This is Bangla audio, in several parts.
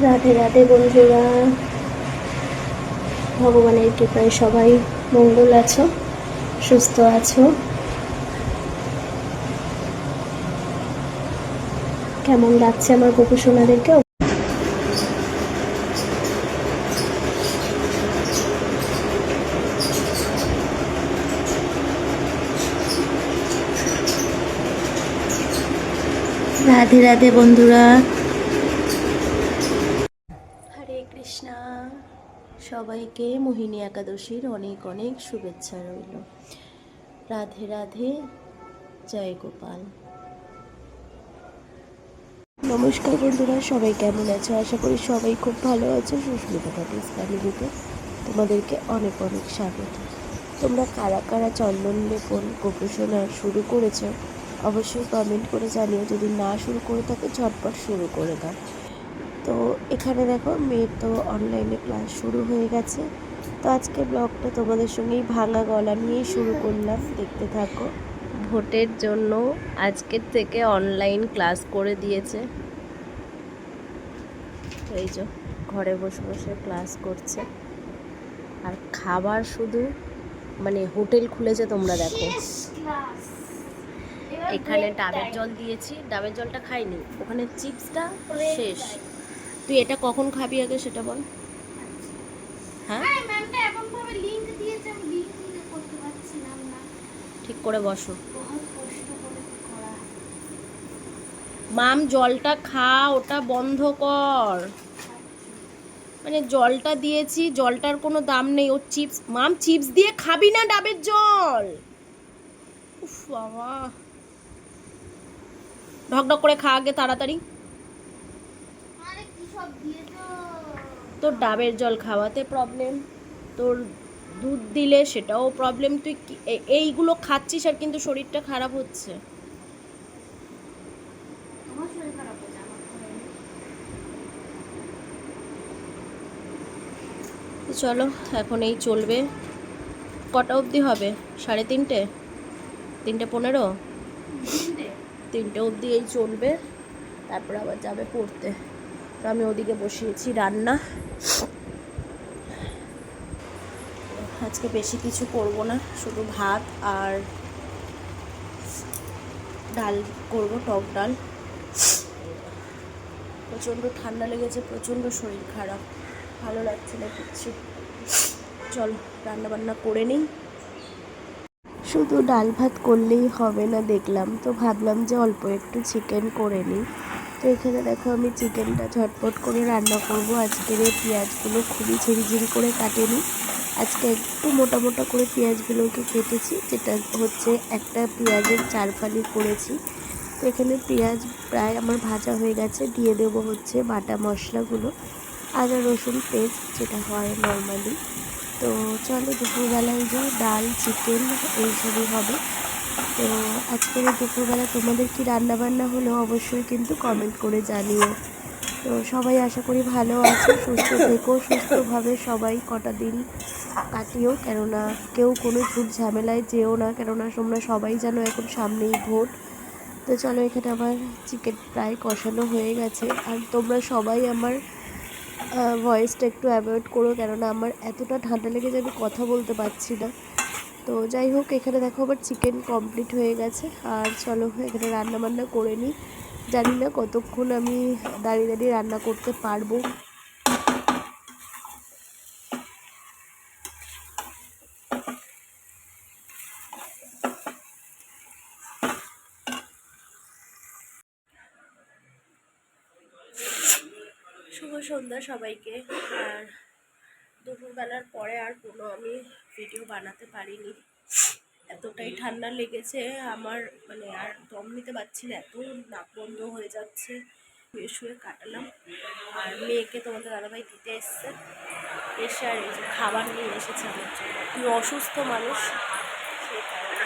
রাধে রাধে বন্ধুরা, ভগবানের কৃপায় সবাই মঙ্গল আছো, সুস্থ আছো। কেমন লাগছে আমার গোপু সোনাদেরকে? রাধে রাধে বন্ধুরা, হরে কৃষ্ণা। সবাইকে মোহিনী একাদশীর অনেক অনেক শুভেচ্ছা রইল। রাধে রাধে, জয় গোপাল। নমস্কার বন্ধুরা, সবাই কেমন আছো? আশা করি সবাই খুব ভালো আছো। সুস্মিতা পাটিস ফ্যামিলিতে তোমাদেরকে অনেক অনেক স্বাগত। তোমরা কারা কারা চন্দন লেপন গোপোষণা শুরু করেছো অবশ্যই কমেন্ট করে জানিও। যদি না শুরু করে থাকো ঝটপট শুরু করে দাও। তো এখানে দেখো, মেয়ের তো অনলাইনে ক্লাস শুরু হয়ে গেছে। তো আজকে ব্লগটা তোমাদের সঙ্গেই ভাঙা গলা নিয়েই শুরু করলাম, দেখতে থাকো। ভোটের জন্য আজকের থেকে অনলাইন ক্লাস করে দিয়েছে। এই যে ঘরে বসে বসে ক্লাস করছে, আর খাবার শুধু মানে হোটেল খুলেছে। তোমরা দেখো, এখানে ডাবের জল দিয়েছি, ডাবের জলটা খাইনি, ওখানে চিপসটা শেষ। তুই এটা কখন খাবি আগে সেটা বল। হ্যাঁ, ঠিক করে বসো। মাম জলটা খা, ওটা বন্ধ কর। মানে জলটা দিয়েছি, জলটার কোনো দাম নেই। ও চিপস, মাম চিপস দিয়ে খাবি না ডাবের জল। উফ বাবা, ঢকঢক করে খা আগে তাড়াতাড়ি। তোর ডাবের জল খাওয়াতে প্রবলেম, তোর দুধ দিলে সেটাও প্রবলেম। তুই এইগুলো খাচ্ছিস আর কিন্তু শরীরটা খারাপ হচ্ছে। তো চলো, এখন এই চলবে। কটা অবধি হবে? 3:30, 3:15, 3টে অবধি এই চলবে। তারপর আবার যাবে পড়তে। তো আমি ওদিকে বসিয়েছি রান্না। আজকে বেশি কিছু করব না, শুধু ভাত আর ডাল করব, টক ডাল। প্রচণ্ড ঠান্ডা লেগেছে, প্রচণ্ড শরীর খারাপ, ভালো লাগছে না কিচ্ছু। চলো রান্নাবান্না করে নিই। শুধু ডাল ভাত করলেই হবে না দেখলাম, তো ভাবলাম যে অল্প একটু চিকেন করে নিই। তো এখানে দেখো, আমি চিকেনটা ঝটপট করে রান্না করব। আজকের এই পেঁয়াজগুলো খুবই ঝিরিঝিরি করে কাটেনি, আজকে একটু মোটা মোটা করে পেঁয়াজগুলোকে কেটেছি, যেটা হচ্ছে একটা পেঁয়াজের 4 ফালি করেছি। তো এখানে পেঁয়াজ প্রায় আমার ভাজা হয়ে গেছে, দিয়ে দেবো হচ্ছে বাটা মশলাগুলো, আদা রসুন পেস্ট যেটা হয় নর্মালি। তো চলো, দুপুরবেলায় যে ডাল চিকেন এইসবই হবে। তো আজকের দুপুরবেলা তোমাদের কি রান্না বান্না হলো অবশ্যই কিন্তু কমেন্ট করে জানিও। তো সবাই আশা করি ভালো আছো, সুস্থ থেকো, সুস্থভাবে সবাই কটা দিন কাটিও। কেননা কেউ কোনো ঝুট ঝামেলায় যেও না, কেননা তোমরা সবাই জানো এখন সামনেই ভোট। তো চলো, এখানে আমার চিকেন প্রায় কষানো হয়ে গেছে। আর তোমরা সবাই আমার ভয়েসটা একটু অ্যাভয়েড করো, কেননা আমার এতটা ঠান্ডা লেগেছে আমি কথা বলতে পারছি না। তো যাই হোক, এখানে দেখো আমার চিকেন কমপ্লিট হয়ে গেছে। আর চলো এখানে রান্না বান্না করে নিই। জানি না কতক্ষণ আমি দাঁড়িয়ে দাঁড়িয়ে রান্না করতে পারবো। শুভ সন্ধ্যা সবাইকে। আর দুপুরবেলার পরে আর কোনো আমি ভিডিও বানাতে পারিনি, এতটাই ঠান্ডা লেগেছে আমার, মানে আর দম নিতে পারছি না, এত নাক বন্ধ হয়ে যাচ্ছে। শুয়ে শুয়ে কাটালাম। আর মেয়েকে তোমাদের দাদাভাই দিতে এসছে, এসে আর এই যে খাবার নিয়ে এসেছে আমার জন্য। তুই অসুস্থ মানুষ, সেই কারণে।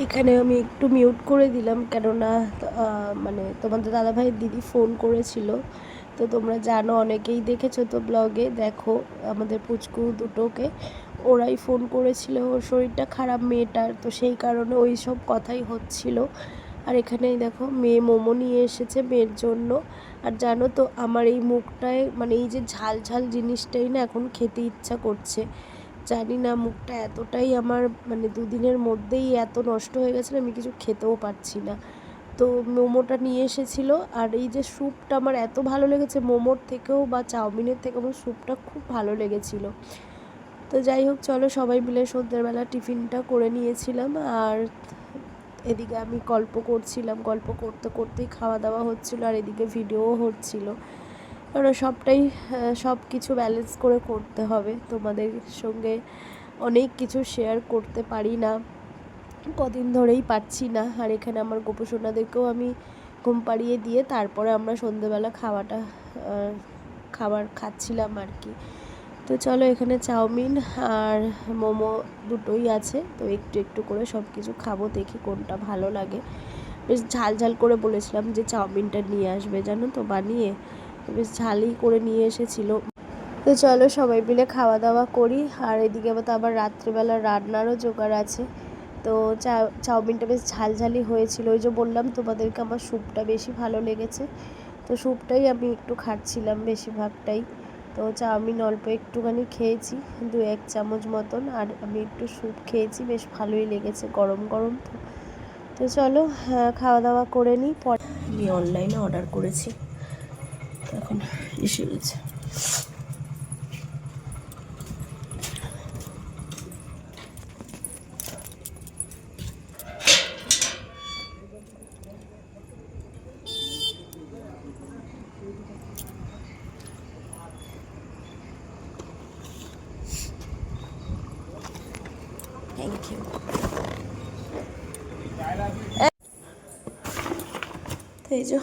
এখানে আমি একটু মিউট করে দিলাম, কেননা মানে তোমাদের দাদাভাইয়ের দিদি ফোন করেছিল। তো তোমরা জানো, অনেকেই দেখেছো তো ব্লগে, দেখো আমাদের পুচকু দুটোকে, ওরাই ফোন করেছিল। ওর শরীরটা খারাপ মেয়েটার, তো সেই কারণে ওই সব কথাই হচ্ছিল। আর এখানেই দেখো মেয়ে মোমো নিয়ে এসেছে মেয়ের জন্য। আর জানো তো আমার এই মুখটায় মানে এই যে ঝাল ঝাল জিনিসটাই না এখন খেতে ইচ্ছা করছে। জানি না মুখটা এতটাই আমার মানে দুদিনের মধ্যেই এত নষ্ট হয়ে গেছে না, আমি কিছু খেতেও পারছি না। তো মোমোটা নিয়ে এসেছিলো, আর এই যে স্যুপটা আমার এত ভালো লেগেছে মোমোর থেকেও বা চাউমিনের থেকে আমার স্যুপটা খুব ভালো লেগেছিলো। তো যাই হোক চলো সবাই মিলে সন্ধ্যেবেলা টিফিনটা করে নিয়েছিলাম। আর এদিকে আমি গল্প করছিলাম, গল্প করতে করতেই খাওয়া দাওয়া হচ্ছিলো, আর এদিকে ভিডিওও হচ্ছিলো। কারণ সবটাই সব কিছু ব্যালেন্স করে করতে হবে। তোমাদের সঙ্গে অনেক কিছু শেয়ার করতে পারি না, কদিন ধরেই পাচ্ছি না। আর এখানে আমার গোপসোনাদেরকেও আমি ঘুম পাড়িয়ে দিয়ে তারপরে আমরা সন্ধ্যেবেলা খাবার খাচ্ছিলাম আর কি। তো চলো এখানে চাউমিন আর মোমো দুটোই আছে, তো একটু একটু করে সব কিছু খাবো, দেখি কোনটা ভালো লাগে। বেশ ঝাল ঝাল করে বলেছিলাম যে চাউমিনটা নিয়ে আসবে, জানো তো বানিয়ে বেশ ঝালই করে নিয়ে এসেছিলো। তো চলো সবাই মিলে খাওয়া দাওয়া করি। আর এদিকে তো আবার রাত্রিবেলা রান্নারও জোগাড় আছে। তো চাউমিনটা বেশ ঝালঝালি হয়েছিল, ওই যে বললাম তোমাদেরকে আমার স্যুপটা বেশি ভালো লেগেছে, তো স্যুপটাই আমি একটু খাচ্ছিলাম বেশিরভাগটাই। তো চাউমিন অল্প একটুখানি খেয়েছি, 2-1 চামচ মতন, আর আমি একটু স্যুপ খেয়েছি, বেশ ভালোই লেগেছে গরম গরম। তো চলো খাওয়া দাওয়া করে নিই। পরে আমি অনলাইনে অর্ডার করেছি, এখন এসে গেছে। Thank you. তো এই যে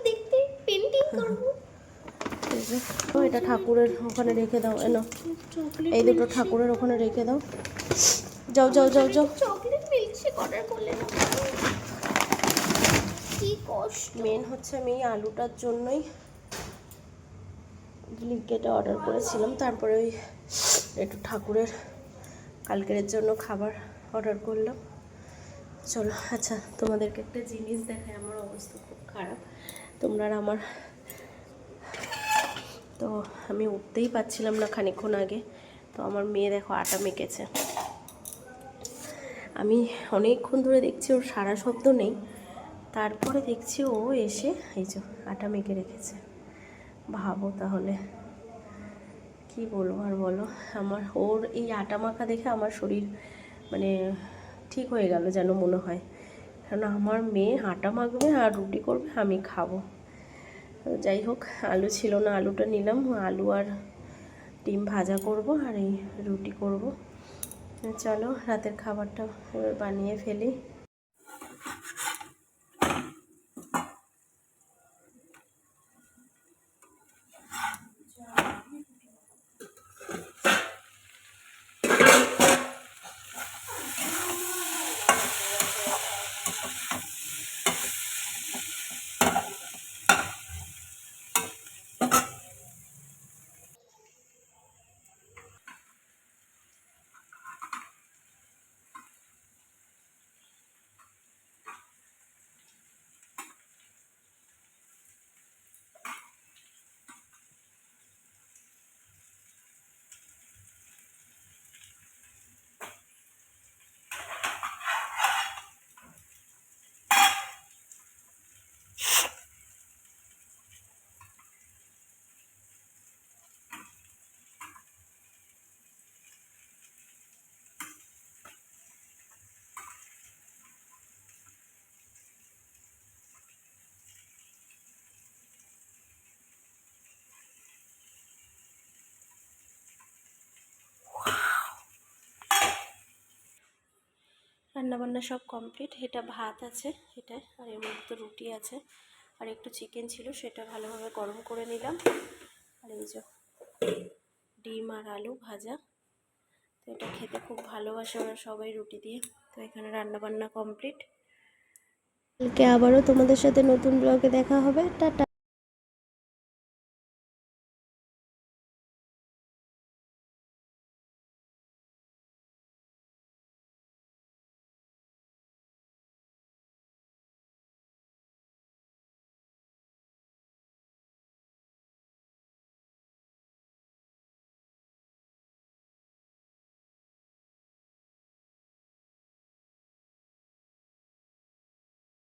দেখতে পেন্টিং করবো, এটা ঠাকুরের ওখানে রেখে দাও। এনো এই দুটো ঠাকুরের ওখানে রেখে দাও। যাও যাও যাও যাও। চকলেট মিল্কশেক অর্ডার করলে না, কি কষ্ট। মেন হচ্ছে আমি এই আলুটার জন্যই ব্লিঙ্কিটে অর্ডার করেছিলাম, তারপরে ওই একটু ঠাকুরের কালকের জন্য খাবার অর্ডার করলাম। চলো আচ্ছা তোমাদেরকে একটা জিনিস দেখায়, আমার অবস্থা খুব খারাপ। তোমরা আমার তো আমি উঠতেই পারছিলাম না খানিকক্ষণ আগে। তো আমার মেয়ে দেখো আটা মেখেছে, আমি অনেকক্ষণ ধরে দেখছি ওর সারা শব্দ নেই, তারপরে দেখছি ও এসে এই যে আটা মেখে রেখেছে। ভাবো তাহলে কি বলবো আর বলো। আমার ওর এই আটা মাখা দেখে আমার শরীর মানে ঠিক হয়ে গেল যেন মনে হয়, কারণ আমার মেয়ে আটা মাখবে আর রুটি করবে, আমি খাবো। যাই হোক আলু ছিল না, আলুটা নিলাম, আলু আর ডিম ভাজা করব আর এই রুটি করব। চলো রাতের খাবারটা বানিয়ে ফেলি। রান্নাবান্না সব কমপ্লিট। এটা ভাত আছে এটা, আর এর মধ্যে তো রুটি আছে, আর একটু চিকেন ছিল সেটা ভালোভাবে গরম করে নিলাম। আর এই যে ডিম আর আলু ভাজা, তো এটা খেতে খুব ভালোবাসে ওরা সবাই রুটি দিয়ে। তো এখানে রান্নাবান্না কমপ্লিট। কালকে আবারও তোমাদের সাথে নতুন ব্লগে দেখা হবে। টাটা।